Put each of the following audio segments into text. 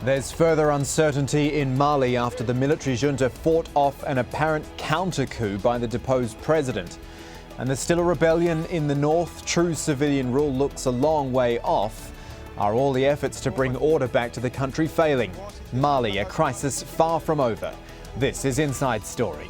There's further uncertainty in Mali after the military junta fought off an apparent counter-coup by the deposed president. And there's still a rebellion in the north. True civilian rule looks a long way off. Are all the efforts to bring order back to the country failing? Mali, a crisis far from over. This is Inside Story.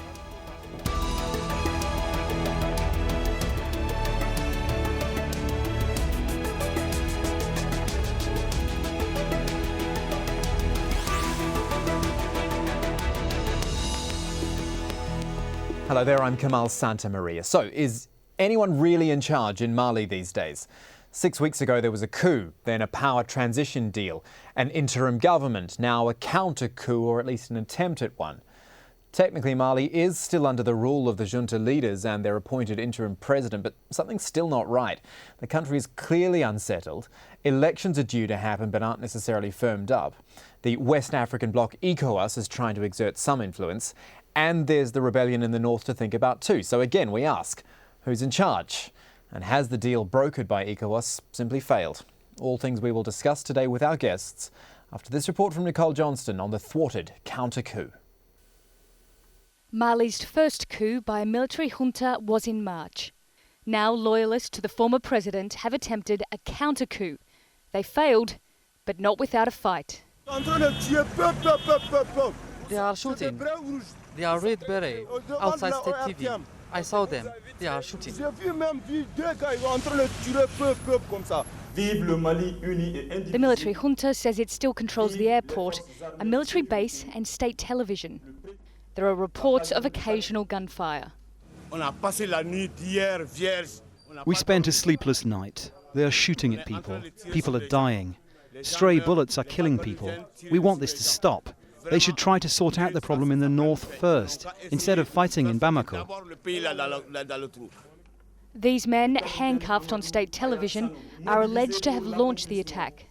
Hello there, I'm Kamal Santamaria. So, is anyone really in charge in Mali these days? 6 weeks ago there was a coup, then a power transition deal, an interim government, now a counter-coup, or at least an attempt at one. Technically Mali is still under the rule of the junta leaders and their appointed interim president, but something's still not right. The country is clearly unsettled. Elections are due to happen but aren't necessarily firmed up. The West African bloc ECOWAS is trying to exert some influence. And there's the rebellion in the north to think about too. So again, we ask, who's in charge? And has the deal brokered by ECOWAS simply failed? All things we will discuss today with our guests after this report from Nicole Johnston on the thwarted counter-coup. Mali's first coup by a military junta was in March. Now loyalists to the former president have attempted a counter-coup. They failed, but not without a fight. They are shooting. They are red beret outside state TV. I saw them. They are shooting. The military junta says it still controls the airport, a military base and state television. There are reports of occasional gunfire. We spent a sleepless night. They are shooting at people. People are dying. Stray bullets are killing people. We want this to stop. They should try to sort out the problem in the north first, instead of fighting in Bamako. These men, handcuffed on state television, are alleged to have launched the attack.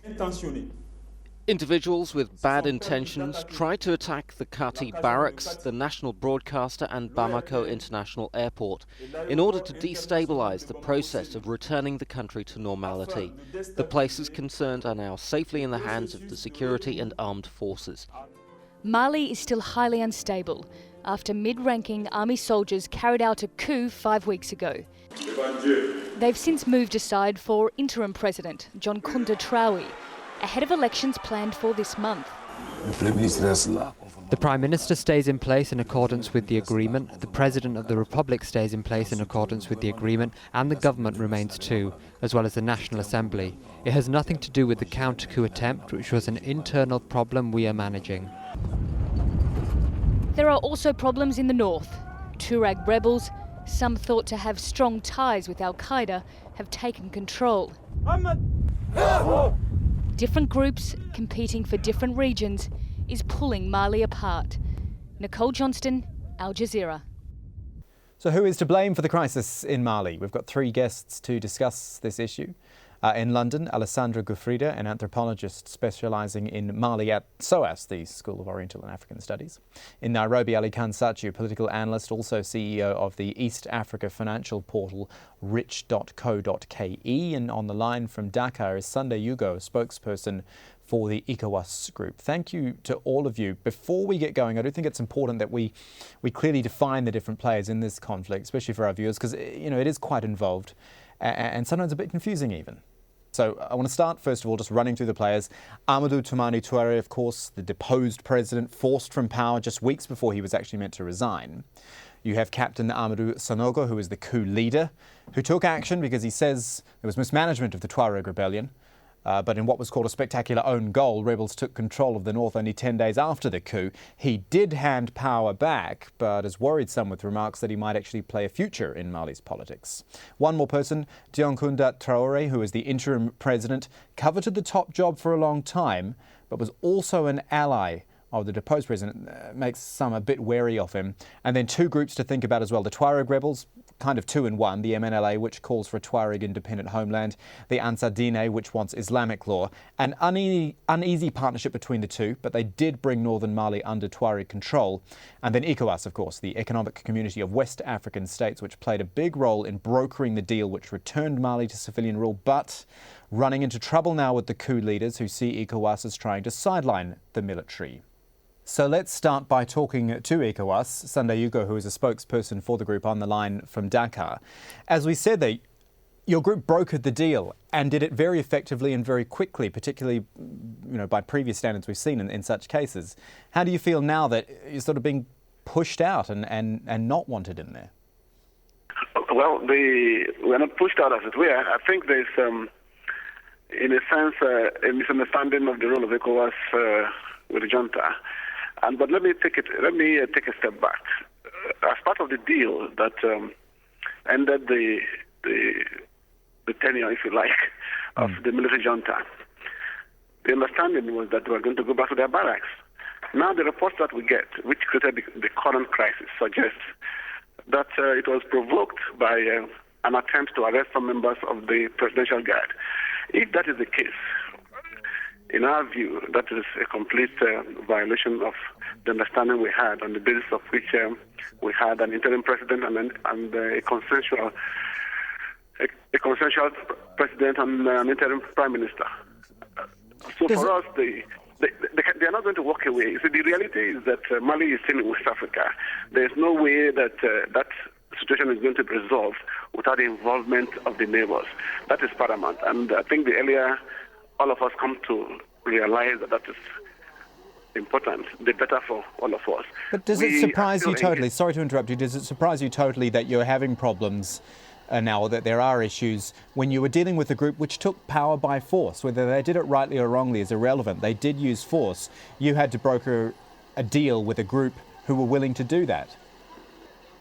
Individuals with bad intentions tried to attack the Kati barracks, the national broadcaster and Bamako International Airport in order to destabilise the process of returning the country to normality. The places concerned are now safely in the hands of the security and armed forces. Mali is still highly unstable after mid-ranking army soldiers carried out a coup 5 weeks ago. They've since moved aside for interim president John Kunda Traoui, ahead of elections planned for this month. The Prime Minister stays in place in accordance with the agreement, the President of the Republic stays in place in accordance with the agreement, and the government remains too, as well as the National Assembly. It has nothing to do with the counter-coup attempt, which was an internal problem we are managing. There are also problems in the north. Tuareg rebels, some thought to have strong ties with Al-Qaeda, have taken control. Different groups competing for different regions is pulling Mali apart. Nicole Johnston, Al Jazeera. So who is to blame for the crisis in Mali? We've got three guests to discuss this issue. In London, Alessandra Giuffrida, an anthropologist specialising in Mali at SOAS, the School of Oriental and African Studies. In Nairobi, Aly Khan Satchu, political analyst, also CEO of the East Africa financial portal rich.co.ke. And on the line from Dakar is Sunday Ugoh, spokesperson for the ECOWAS group. Thank you to all of you. Before we get going, I do think it's important that we clearly define the different players in this conflict, especially for our viewers, because it is quite involved and sometimes a bit confusing even. So I want to start, first of all, just running through the players. Amadou Toumani Touré, of course, the deposed president, forced from power just weeks before he was actually meant to resign. You have Captain Amadou Sanogo, who is the coup leader, who took action because he says there was mismanagement of the Tuareg rebellion. But in what was called a spectacular own goal, rebels took control of the north only 10 days after the coup. He did hand power back, but has worried some with remarks that he might actually play a future in Mali's politics. One more person, John Kunda Traoui, who is the interim president, coveted the top job for a long time, but was also an ally of the deposed president, makes some a bit wary of him. And then two groups to think about as well. The Tuareg rebels, kind of two in one, the MNLA, which calls for a Tuareg independent homeland, the Ansar Dine, which wants Islamic law. An uneasy partnership between the two, but they did bring northern Mali under Tuareg control. And then ECOWAS, of course, the Economic Community of West African States, which played a big role in brokering the deal which returned Mali to civilian rule, but running into trouble now with the coup leaders who see ECOWAS as trying to sideline the military. So let's start by talking to ECOWAS. Sunday Ugoh, who is a spokesperson for the group, on the line from Dakar. As we said, your group brokered the deal and did it very effectively and very quickly, particularly by previous standards we've seen in such cases. How do you feel now that you're sort of being pushed out and not wanted in there? Well, we're not pushed out as it were. I think there's, in a sense, a misunderstanding of the role of ECOWAS with the junta. But let me take a step back. As part of the deal that ended the tenure, if you like, of the military junta, the understanding was that they were going to go back to their barracks. Now the reports that we get, which created the current crisis, suggests that it was provoked by an attempt to arrest some members of the Presidential Guard. If that is the case, in our view, that is a complete violation of the understanding we had, on the basis of which we had an interim president and a consensual president and an interim prime minister. So for us, they are not going to walk away. So the reality is that Mali is still in West Africa. There's no way that that situation is going to be resolved without the involvement of the neighbors. That is paramount. And I think the earlier all of us come to realize that is important, the better for all of us. But does it surprise you totally, sorry to interrupt you, does it surprise you totally that you're having problems now, or that there are issues when you were dealing with a group which took power by force? Whether they did it rightly or wrongly is irrelevant. They did use force. You had to broker a deal with a group who were willing to do that.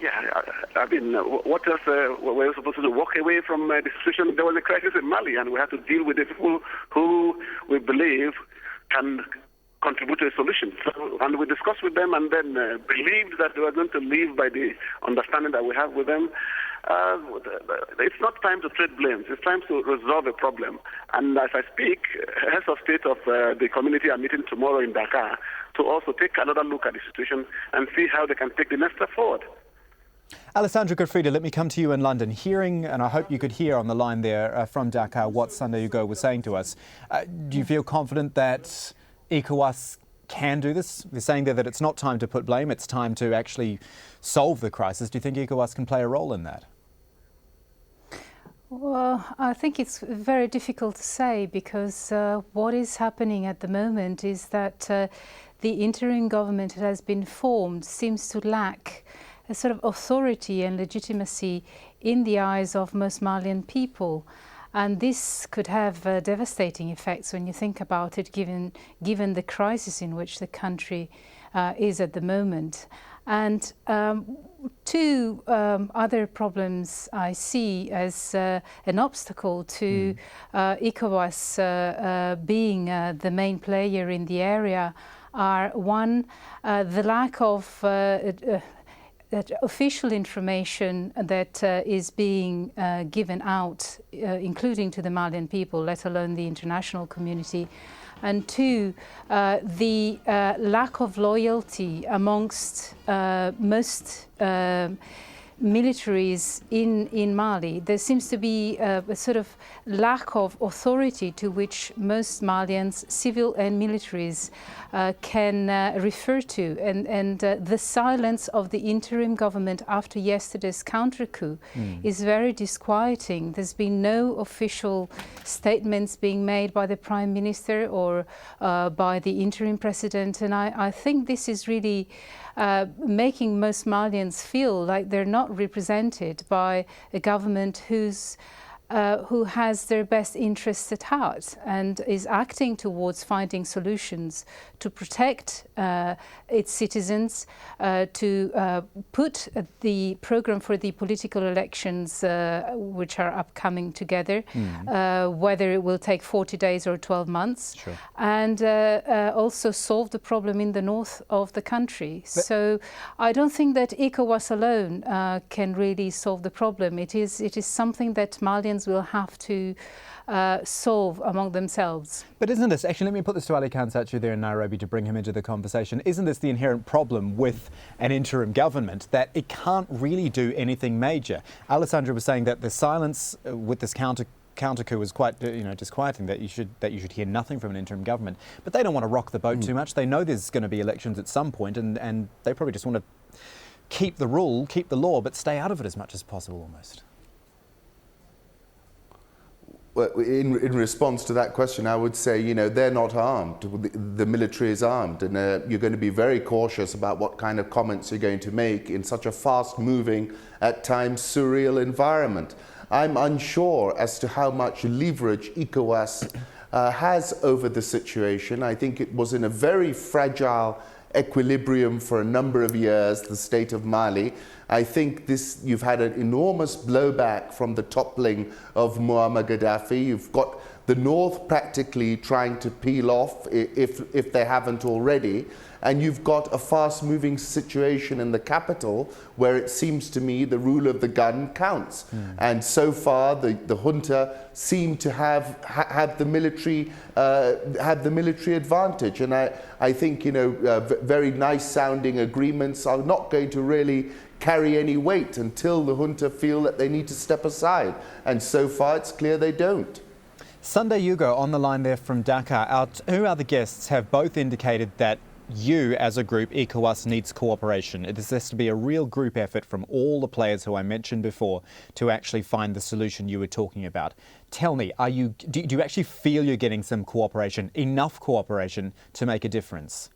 Yeah, I mean, what else were we supposed to do? Walk away from the situation? There was a crisis in Mali, and we had to deal with the people who we believe can contribute to a solution. So, and we discussed with them and then believed that they were going to live by the understanding that we have with them. It's not time to trade blames. It's time to resolve a problem. And as I speak, heads of state of the community are meeting tomorrow in Dakar to also take another look at the situation and see how they can take the next step forward. Alessandra Giuffrida, let me come to you in London. Hearing, and I hope you could hear on the line there from Dakar, what Sunday Ugoh was saying to us. Do you feel confident that ECOWAS can do this? They're saying there that it's not time to put blame, it's time to actually solve the crisis. Do you think ECOWAS can play a role in that? Well, I think it's very difficult to say, because what is happening at the moment is that the interim government that has been formed seems to lack a sort of authority and legitimacy in the eyes of most Malian people. And this could have devastating effects when you think about it, given the crisis in which the country is at the moment. And two other problems I see as an obstacle to ECOWAS being the main player in the area are, one, the lack of that official information that is being given out, including to the Malian people, let alone the international community. And two, the lack of loyalty amongst most militaries in Mali. There seems to be a sort of lack of authority to which most Malians, civil and militaries, can refer to. And the silence of the interim government after yesterday's counter-coup is very disquieting. There's been no official statements being made by the Prime Minister or by the interim president. And I think this is really making most Malians feel like they're not represented by a government whose who has their best interests at heart and is acting towards finding solutions to protect its citizens, to put the program for the political elections which are upcoming together, whether it will take 40 days or 12 months, and also solve the problem in the north of the country. So I don't think that ECOWAS alone can really solve the problem. It is something that Malians will have to solve among themselves. But isn't this, actually let me put this to Aly Khan Satchu there in Nairobi to bring him into the conversation, isn't this the inherent problem with an interim government, that it can't really do anything major? Alessandra was saying that the silence with this counter-coup was quite disquieting, that you should hear nothing from an interim government. But they don't want to rock the boat too much. They know there's going to be elections at some point, and they probably just want to keep the rule, keep the law, but stay out of it as much as possible almost. Well, in response to that question, I would say, they're not armed. The military is armed, and you're going to be very cautious about what kind of comments you're going to make in such a fast-moving, at times surreal environment. I'm unsure as to how much leverage ECOWAS has over the situation. I think it was in a very fragile equilibrium for a number of years, the state of Mali. I think you've had an enormous blowback from the toppling of Muammar Gaddafi. You've got the north practically trying to peel off, if they haven't already. And you've got a fast-moving situation in the capital where it seems to me the rule of the gun counts. And so far, the junta seem to have the military advantage. And I think very nice-sounding agreements are not going to really carry any weight until the junta feel that they need to step aside. And so far, it's clear they don't. Sunday Ugoh on the line there from Dakar. Our two other guests have both indicated that you, as a group, ECOWAS, needs cooperation. This has to be a real group effort from all the players who I mentioned before to actually find the solution you were talking about. Tell me, do you actually feel you're getting some cooperation, enough cooperation to make a difference?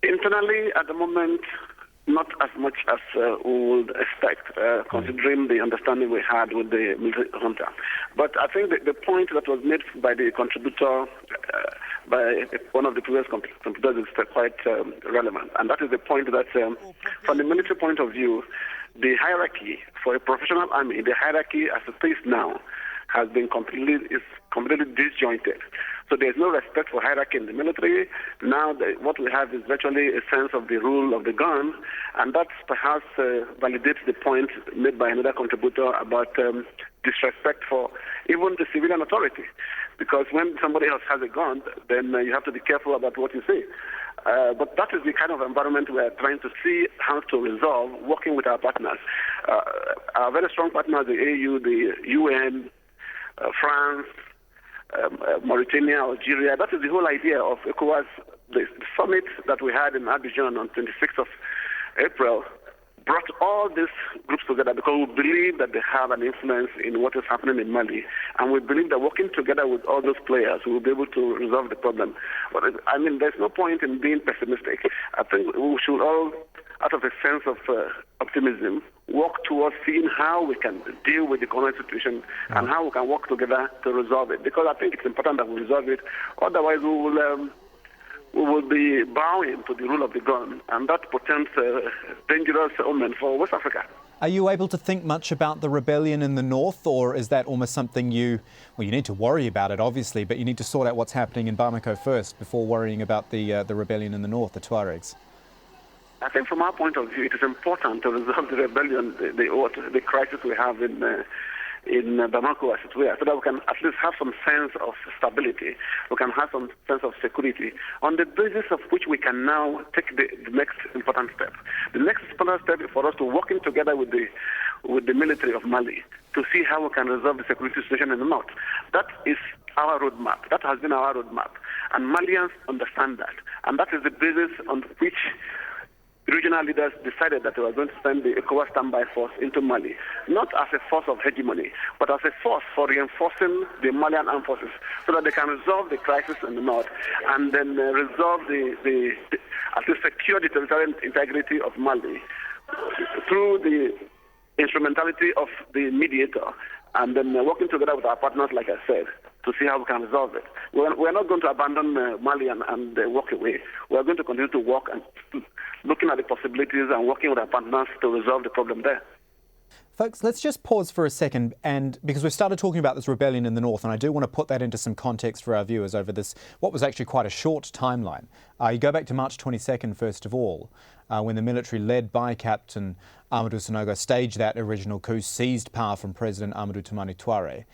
Internally, at the moment, not as much as we would expect, considering the understanding we had with the military junta. But I think the point that was made by the contributor, by one of the previous contributors, is quite relevant. And that is the point that, from the military point of view, the hierarchy for a professional army, the hierarchy as it is now, has been completely disjointed. So there's no respect for hierarchy in the military. Now what we have is virtually a sense of the rule of the gun, and that perhaps validates the point made by another contributor about disrespect for even the civilian authority. Because when somebody else has a gun, then you have to be careful about what you say. But that is the kind of environment we are trying to see how to resolve, working with our partners. Our very strong partners, the AU, the UN, France, Mauritania, Algeria. That is the whole idea of ECOWAS. The summit that we had in Abidjan on 26th of April brought all these groups together because we believe that they have an influence in what is happening in Mali. And we believe that working together with all those players, we will be able to resolve the problem. But I mean, there's no point in being pessimistic. I think we should all, out of a sense of optimism, work towards seeing how we can deal with the current situation and how we can work together to resolve it. Because I think it's important that we resolve it. Otherwise, we will be bowing to the rule of the gun, and that portends a dangerous omen for West Africa. Are you able to think much about the rebellion in the north, or is that almost something you need to worry about it, obviously, but you need to sort out what's happening in Bamako first before worrying about the rebellion in the north, the Tuaregs? I think from our point of view, it is important to resolve the rebellion, the crisis we have in Bamako, as it were, so that we can at least have some sense of stability. We can have some sense of security, on the basis of which we can now take the next important step. The next important step is for us to working together with the military of Mali to see how we can resolve the security situation in the north. That is our roadmap. That has been our roadmap. And Malians understand that. And that is the basis on which regional leaders decided that they were going to send the ECOWAS standby force into Mali, not as a force of hegemony, but as a force for reinforcing the Malian armed forces so that they can resolve the crisis in the north and then resolve at least secure the territorial integrity of Mali through the instrumentality of the mediator, and then working together with our partners, like I said, to see how we can resolve it. We're not going to abandon Mali and walk away. We're going to continue to work and looking at the possibilities and working with our partners to resolve the problem there. Folks, let's just pause for a second, and because we've started talking about this rebellion in the north, and I do want to put that into some context for our viewers over this, what was actually quite a short timeline. You go back to March 22nd, first of all, when the military led by Captain Amadou Sanogo staged that original coup, seized power from President Amadou Toumani Touré.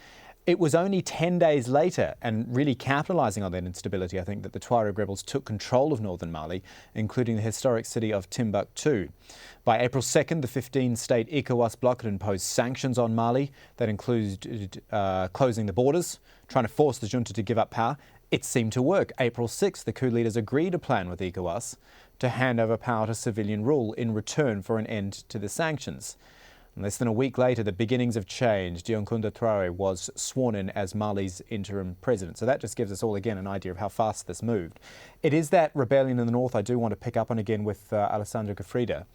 It was only 10 days later, and really capitalising on that instability, I think, that the Tuareg rebels took control of northern Mali, including the historic city of Timbuktu. By April 2nd, the 15-state ECOWAS bloc had imposed sanctions on Mali that included closing the borders, trying to force the junta to give up power. It seemed to work. April 6th, the coup leaders agreed a plan with ECOWAS to hand over power to civilian rule in return for an end to the sanctions. Less than a week later, the beginnings of change. Dioncounda Traoré was sworn in as Mali's interim president. So that just gives us all, again, an idea of how fast this moved. It is that rebellion in the north I do want to pick up on again with Alessandra Giuffrida.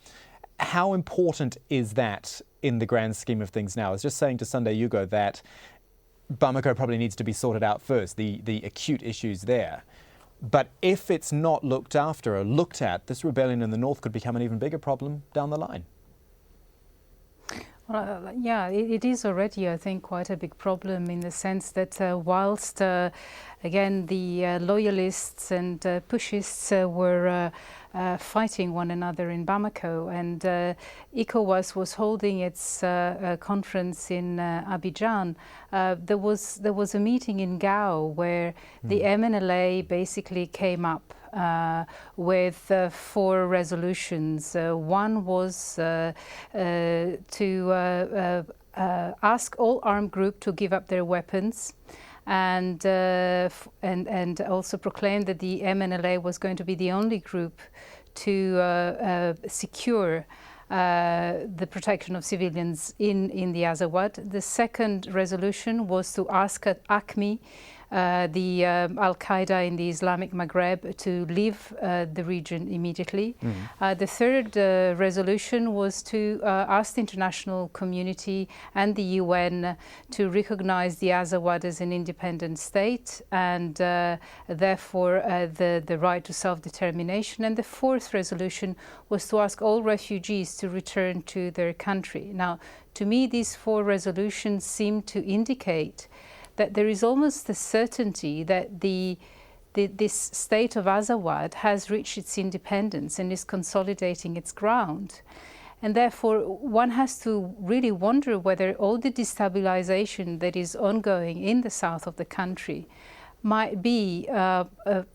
How important is that in the grand scheme of things now? I was just saying to Sunday Ugoh that Bamako probably needs to be sorted out first, the acute issues there. But if it's not looked after or looked at, this rebellion in the north could become an even bigger problem down the line. Well, yeah, it is already, I think, quite a big problem in the sense that whilst, again, the loyalists and pushists were fighting one another in Bamako, and ECOWAS was holding its conference in Abidjan, there was a meeting in Gao where the MNLA basically came up with 4 resolutions. One was to ask all armed groups to give up their weapons, and also proclaim that the MNLA was going to be the only group to secure the protection of civilians in the Azawad. The second resolution was to ask ACMI, the Al-Qaeda in the Islamic Maghreb, to leave the region immediately. The third resolution was to ask the international community and the UN to recognize the Azawad as an independent state and therefore the right to self-determination. And the fourth resolution was to ask all refugees to return to their country. Now, to me, these 4 resolutions seem to indicate that there is almost a certainty that this state of Azawad has reached its independence and is consolidating its ground. And therefore, one has to really wonder whether all the destabilization that is ongoing in the south of the country might be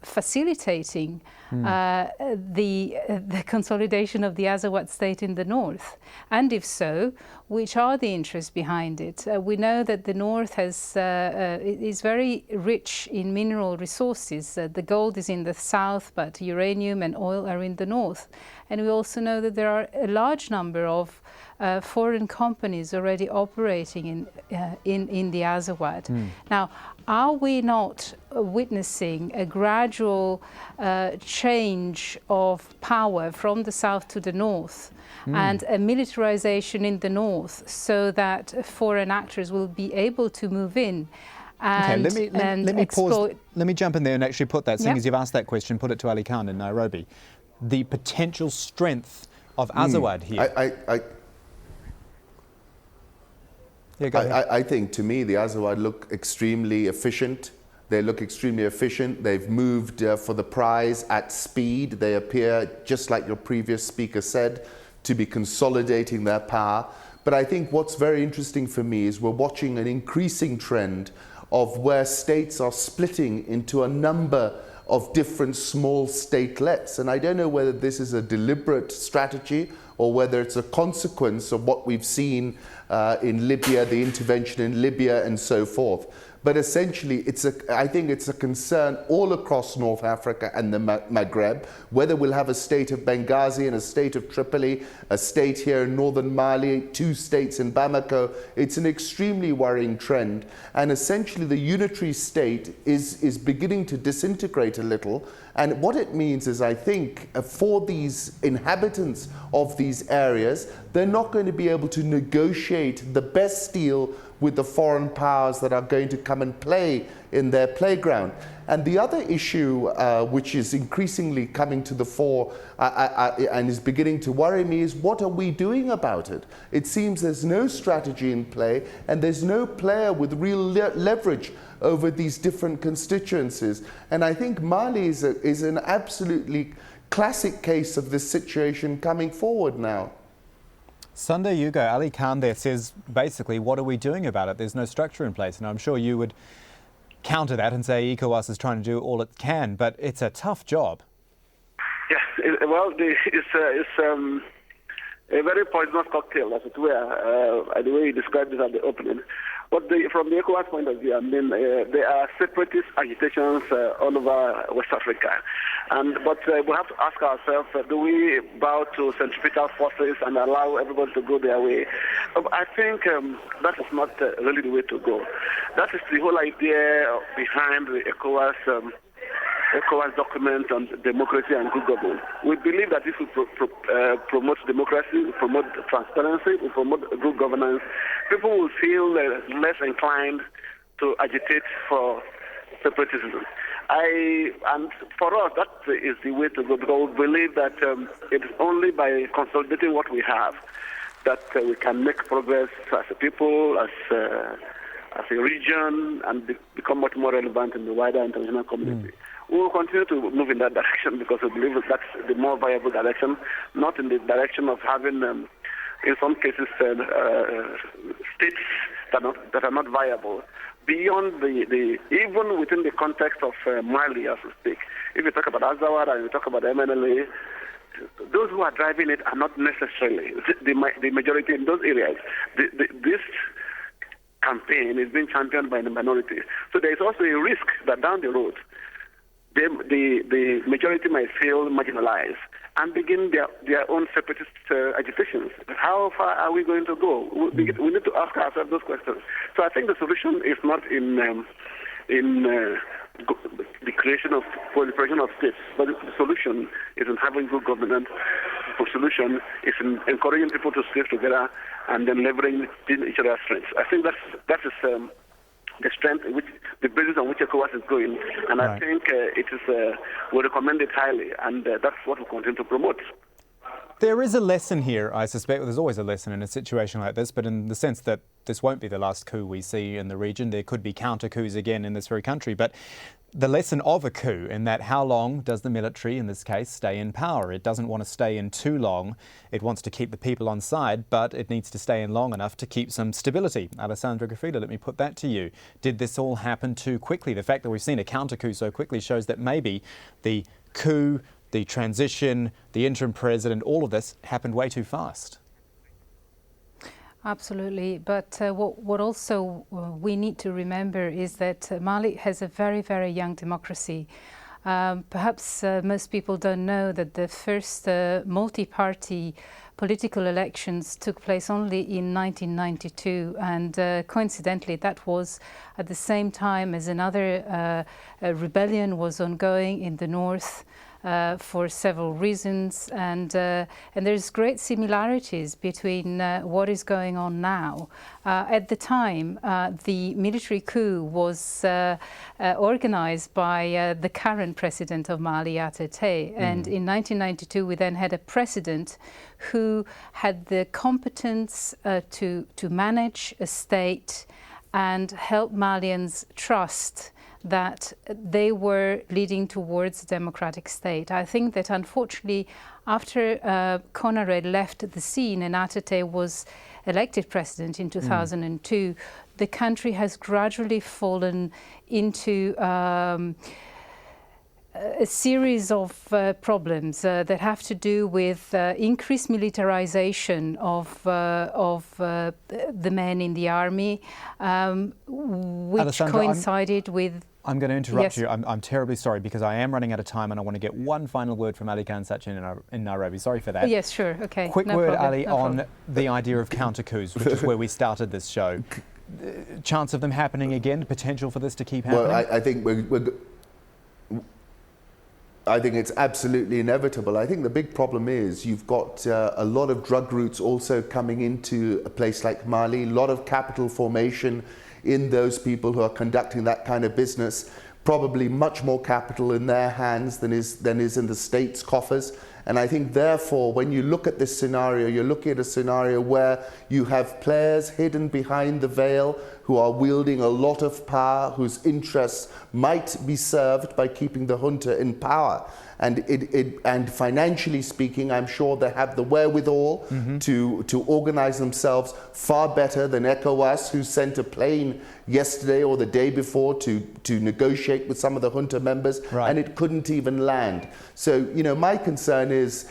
facilitating the consolidation of the Azawad state in the north. And if so, which are the interests behind it? We know that the north is very rich in mineral resources. The gold is in the south, but uranium and oil are in the north. And we also know that there are a large number of foreign companies already operating in the Azawad. Now, are we not witnessing a gradual change of power from the south to the north and a militarization in the north so that foreign actors will be able to move in? And, okay, let me pause. Let me jump in there and actually put that, seeing as you've asked that question, put it to Aly Khan in Nairobi. The potential strength of Azawad here. I think, to me, the Azawad look extremely efficient. They look extremely efficient. They've moved for the prize at speed. They appear, just like your previous speaker said, to be consolidating their power. But I think what's very interesting for me is we're watching an increasing trend of where states are splitting into a number of different small statelets. And I don't know whether this is a deliberate strategy or whether it's a consequence of what we've seen in Libya, the intervention in Libya and so forth. But essentially, I think it's a concern all across North Africa and the Maghreb, whether we'll have a state of Benghazi and a state of Tripoli, a state here in northern Mali, 2 states in Bamako. It's an extremely worrying trend. And essentially, the unitary state is beginning to disintegrate a little. And what it means is, I think, for these inhabitants of these areas, they're not going to be able to negotiate the best deal with the foreign powers that are going to come and play in their playground. And the other issue, which is increasingly coming to the fore and is beginning to worry me, is what are we doing about it? It seems there's no strategy in play, and there's no player with real leverage over these different constituencies. And I think Mali is an absolutely classic case of this situation coming forward now. Sunday, Ugoh, Aly Khan there says, basically, what are we doing about it? There's no structure in place. And I'm sure you would counter that and say ECOWAS is trying to do all it can, but it's a tough job. Yes, it's a very poisonous cocktail, as it were, the way you described it at the opening. But from the ECOWAS point of view, I mean, there are separatist agitations all over West Africa. But we have to ask ourselves, do we bow to centripetal forces and allow everybody to go their way? I think that is not really the way to go. That is the whole idea behind the ECOWAS document on democracy and good governance. We believe that if we promote democracy, we promote transparency, we promote good governance, people will feel less inclined to agitate for separatism. And for us, that is the way to go, because we believe that it is only by consolidating what we have that we can make progress as a people, as a region, and become much more relevant in the wider international community. We will continue to move in that direction because we believe that that's the more viable direction, not in the direction of having, in some cases, states that are not viable. Beyond even within the context of Mali, as we speak, if you talk about Azawad and you talk about MNLA, those who are driving it are not necessarily the majority in those areas. This campaign is being championed by the minority. So there is also a risk that down the road, the majority might feel marginalized and begin their own separatist agitations. How far are we going to go? We need to ask ourselves those questions. So I think the solution is not in the creation of proliferation of states, but the solution is in having good governance. The solution is in encouraging people to stay together and then leveraging each other's strengths. I think that is the strength, the basis on which ECOWAS is going, and right. I think we recommend it highly, and that's what we continue to promote. There is a lesson here, I suspect. There's always a lesson in a situation like this, but in the sense that this won't be the last coup we see in the region. There could be counter-coups again in this very country, but the lesson of a coup in that how long does the military, in this case, stay in power? It doesn't want to stay in too long. It wants to keep the people on side, but it needs to stay in long enough to keep some stability. Alessandra Giuffrida, let me put that to you. Did this all happen too quickly? The fact that we've seen a counter-coup so quickly shows that maybe the coup, the transition, the interim president, all of this happened way too fast. Absolutely, but what also we need to remember is that Mali has a very, very young democracy. Perhaps most people don't know that the first multi-party political elections took place only in 1992, and coincidentally that was at the same time as another rebellion was ongoing in the north. For several reasons, and there's great similarities between what is going on now. At the time, the military coup was organized by the current president of Mali, Atate, and in 1992 we then had a president who had the competence to manage a state and help Malians trust that they were leading towards a democratic state. I think that unfortunately, after Conaré left the scene and Atate was elected president in 2002, the country has gradually fallen into a series of problems that have to do with increased militarization of the men in the army, which Alessandra, coincided with... I'm going to interrupt Yes. you. I'm terribly sorry because I am running out of time and I want to get one final word from Aly Khan Satchu in Nairobi. Sorry for that. Yes, sure. Okay. Quick no word, problem, Ali, no on problem. the idea of counter-coups, which is where we started this show. Chance of them happening again? Potential for this to keep happening? Well, I think I think it's absolutely inevitable. I think the big problem is you've got a lot of drug routes also coming into a place like Mali, a lot of capital formation in those people who are conducting that kind of business, probably much more capital in their hands than is in the state's coffers. And I think, therefore, when you look at this scenario, you're looking at a scenario where you have players hidden behind the veil who are wielding a lot of power, whose interests might be served by keeping the junta in power. And financially speaking, I'm sure they have the wherewithal to organize themselves far better than ECOWAS, who sent a plane yesterday or the day before to negotiate with some of the junta members, Right. and it couldn't even land. So, my concern is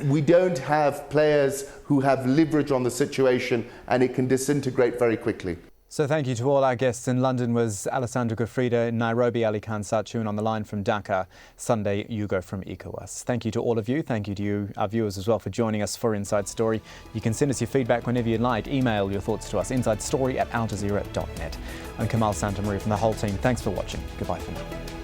we don't have players who have leverage on the situation, and it can disintegrate very quickly. So thank you to all our guests. In London was Alessandra Giuffrida, in Nairobi Aly Khan Satchu, and on the line from Dhaka, Sunday Ugoh from ECOWAS. Thank you to all of you. Thank you to you, our viewers, as well, for joining us for Inside Story. You can send us your feedback whenever you'd like. Email your thoughts to us, insidestory@aljazeera.net. I'm Kamal Santamaria from the whole team. Thanks for watching. Goodbye for now.